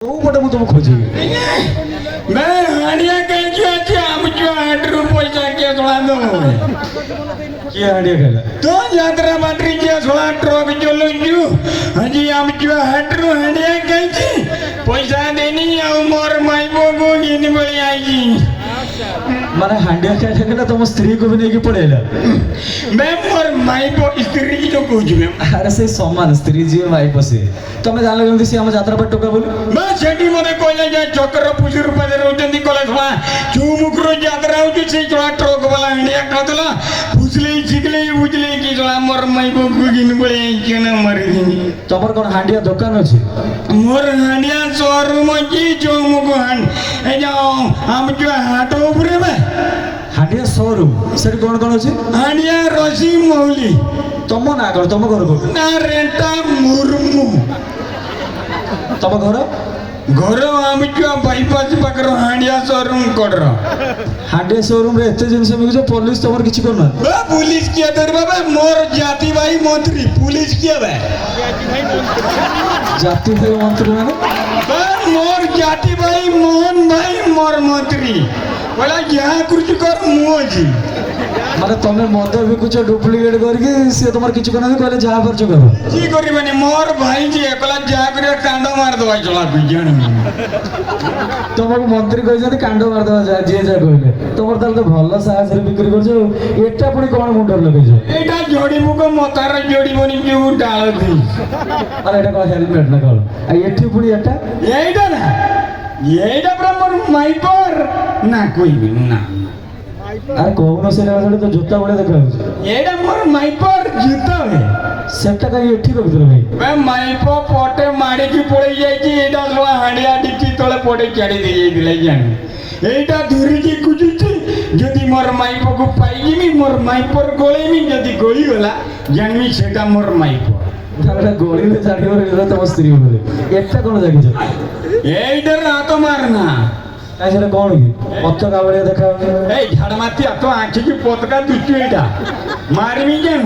पटे मुझे खोजी मैं हांडिया कह क्या हम जो 8 पैसा के थोड़ा दो क्या हांडिया कहला तो यात्रा बाटरी के थोड़ा ट्रक जो लंजू हजी हम जो 8 हांडिया कह पैसा देनी और मोर माई को गिन बड़ी आई माने हांडिया कहला तुम स्त्री को भी नहीं की पड़ेला मैं मोर माई को स्त्री की जो पूछ में अरे से समान स्त्री जी माई पसे तमे जान लगन दिसी हम यात्रा पर टोका बोली मैं सेठी मने कोइला जा चक्कर पूछ रुपए दे रोजंदी कोला थोड़ा चुमुकरो यात्रा हो से थोड़ा ट्रक वाला हांडिया कहतला पूछले छिकले बुझले की थोड़ा मोर माई को गिन बड़ी आई के ना मर दी तमर कोन हांडिया दुकान अछि मोर हांडिया शोरूम की चुमुक हांड ए जाओ हम जो हाटो ऊपर में हांडिया शोरूम सेठ कोन कोन अछि हांडिया रसी मौली तम ना कर तम घर को ना रेंटा मुर्मू तम घर घर हम जो बाईपास पकर हांडिया शोरूम कर हांडिया शोरूम रे एते जिनसे मिल पुलिस तमर किछि करना बे पुलिस किया दर बाबा मोर जाति भाई मंत्री पुलिस किया बे जाति भाई मंत्री माने बे मोर जाति भाई मोहन भाई मोर मंत्री बोला यहाँ कुछ कर मुझी माने तमे मद भी कुछ डुप्लीकेट करके से तमर किछि करना कहले जा परछ करो की करी माने मोर भाई जी एकला जा करे कांडो मार दवा चला बिजन तमको मंत्री कहछन कांड मार दवा जा जे जा कहले तमर ताल तो भलो साहस रे बिक्री करछो एटा पुनी कोन मुंडर लगैछो एटा जोड़ी मुको मतार जोड़ी बनी के डाल दी अरे एटा को हेलमेट ना कल आ एठी पुनी एटा एटा ना एटा ब्रह्मर माई पर ना कोई भी ना अरे कोन से रे तो जूता बड़े देखा एटा मोर माई पर जूता है सेटा का एठी रख दे भाई मैं माई पर पोटे मारी की पड़े जाई छी एटा लवा हांडिया डिक्की तले पोटे चढ़ी दे दिले जान एटा धुरी की कुछ যদি মোর মাইপ को পাইনি মোর মাইপর গোলেনি যদি গলি গলা জানমি সেটা মোর মাইপ তাহলে গলি में जाडी और इधर तो स्त्री बोले एटा कोन जागिछो এইটার রাত মারনা কাই সেটা কোন কি পতাকা বড়িয়া দেখা এই ঝাড়মাতি এত আঁখি কি পতাকা দুচু এটা মারবি কেন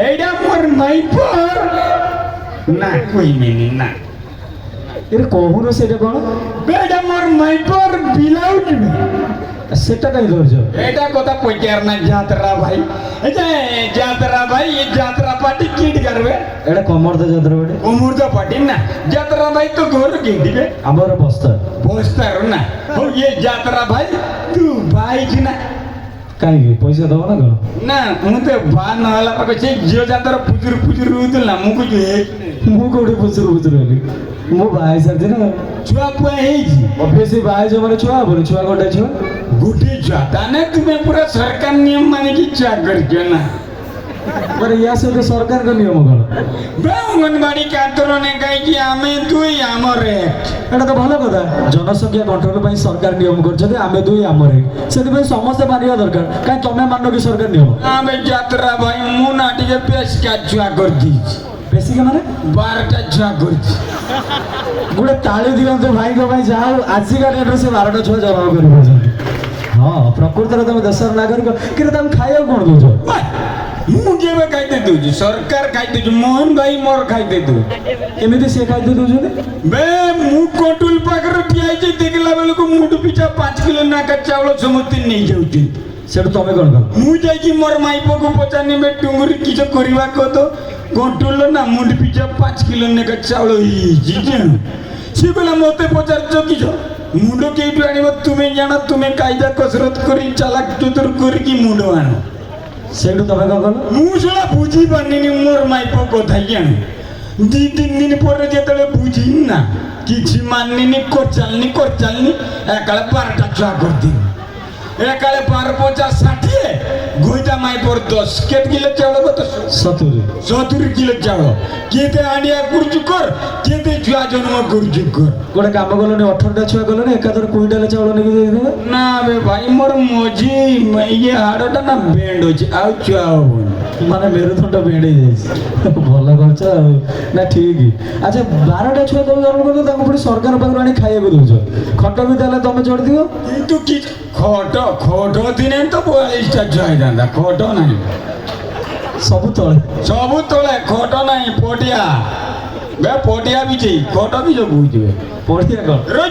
এইটা মোর মাইপর না কই মেনি না এর কোন সেটা কোন বেটা মোর মাইপর বিলাউট সেটা কাই ধরছো এটা কথা কইয়ার না যাত্রা ভাই এই যে যাত্রা ভাই এই যাত্রা পার্টি কিট করবে এটা কমর দে যাত্রা বড়ে অমূর্ত পার্টি না যাত্রা ভাই তো ঘর কি দিবে আমার বস্তা বস্তার না ও এই যাত্রা ভাই তু ভাই কি না কাই পয়সা দাও না কোন না মু তো ভা না হলা পাকে সেই জিও যাত্রা পুজুর পুজুর হইছিল না মু কই মু কোড়ে বুঝুর বুঝুর হলি মু ভাই সাথে না ছুয়া পুয়া ହେଇଛି অবভিয়াসলি ভাই যে মানে ছুয়া বলে ছুয়া কোটা ছুয়া গুটি ছুয়া তানে তুমি পুরা সরকার নিয়ম মানে কি ছুয়া করছো না पर या से तो सरकार का नियम कोन বে অঙ্গনবাড়ি কাতরনে গাই কি আমি দুই আমরে এটা তো ভালো কথা জনসংখ্যা কন্ট্রোল পাই সরকার নিয়ম করছে আমি দুই আমরে সেদিন সমস্ত মানিয়া দরকার কাই তুমি মানো কি সরকার নিয়ম আমি যাত্রা ভাই মু না টিকে পেশ কা ছুয়া কর দিছি বেশি কে মানে 12টা ছুয়া করছি गुड़े ताली दिखते भाई को भाई जाओ आजिका डेट से 12टा छुआ जन्म कर हाँ प्रकृत तुम देशर नागरिक कि तुम खाइए कौन दौच ମୁଁ କେବେ ଖାଇତେ ଦଉଛି ସରକାର ଖାଇତେ ଦଉଛି ମୋହନ ଭାଇ ମୋର ଖାଇତେ ଦଉଛି ଏମିତି ସେ ଖାଇତେ ଦଉଛନ୍ତି ବେ ମୁଁ କଣ୍ଟ୍ରୋଲ ପାଖରେ ଠିଆ ହେଇଛି ଦେଖିଲା ବେଳକୁ ମୁଠୁ ପିଛା 5 କିଲୋ ନାକା ଚାଉଳ ସମସ୍ତେ ନେଇଯାଉଛନ୍ତି ସେଠୁ ତମେ କ'ଣ କଲ ମୁଁ ଯାଇକି ମୋର ମାଇପକୁ ପଚାରିନି ବେ ଟୁଙ୍ଗୁରି କିଛି କରିବା କହ ତ କଣ୍ଟ୍ରୋଲ ନା ମୁଠୁ ପିଛା 5 କିଲୋ ନାକା ଚାଉଳ ହେଇଯାଇଛି ସିଏ କହିଲା ମୋତେ ପଚାରୁଛ କିଛ ମୁଣ୍ଡ କେଉଁଠୁ ଆଣିବ ତୁମେ ଜାଣ ତୁମେ କାଇଦା କସରତ କରି ଚାଲାକ ଚତୁର କରିକି ମୁଣ୍ଡ ଆଣ ସେଠୁ ତମେ କ'ଣ କଲ ମୁଁ ସେଟା ବୁଝି ପାରିନି ମୋର ମାଇପ କଥା ଜାଣେ 2-3 ଦିନ ପରେ ଯେତେବେଳେ ବୁଝିନି ନା କିଛି ମାନିନି କରିଚାଲିନି ଏକାଳେ 12ଟା ଛୁଆ କରିଦିନି ଏକାଳେ 12-50-60 ଗୋଇଟା ମାଇପର 10 କେତେ କିଲୋ ଚାଉଳ କତ 70 କିଲୋ ଚାଉଳ କେତେ ଆଣିଆ କରୁଛୁ କର କେତେ ଛୁଆ ଜନ୍ମ କରୁଛୁ କର ଗୋଟେ କାମ କଲନି 18ଟା ଛୁଆ କଲନି ଏକାଥରେ କୁଇଣ୍ଟାଲ ଚାଉଳ ନେଇକି ଦେଇଦେବେ ନା ବେ ଭାଇ ମୋର ମଝି ଇଏ ହାଡ଼ଟା ନା ବେଣ୍ଡ ଅଛି ଆଉ ଛୁଆ ହବନି ମାନେ ମେରୁଦଣ୍ଡ ବେଣ୍ଡ ହେଇଯାଇଛି ଭଲ କରୁଛ ଆଉ ନା ଠିକ ଆଚ୍ଛା 12ଟା ଛୁଆ ତମେ ଜନ୍ମ କରୁଛ ତାଙ୍କୁ ପୁଣି ସରକାର ପାଖରୁ ଆଣି ଖାଇବାକୁ ଦଉଛ ଖଟ ବି ତାହେଲେ ତମେ ଚଢିଥିବ କିନ୍ତୁ କି ଖଟ ଦିନେ ତ 42ଟା ଛୁଆ ହେଇଥାନ୍ତା ଖଟ ନାହିଁ ସବୁ ତଳେ ଖଟ ନାହିଁ ପଟିଆ ବେ ପଟିଆ ବି ଖଟ ବି ସବୁ ବୁଝିବେ ପଢିଆ କ'ଣ ରୋଜ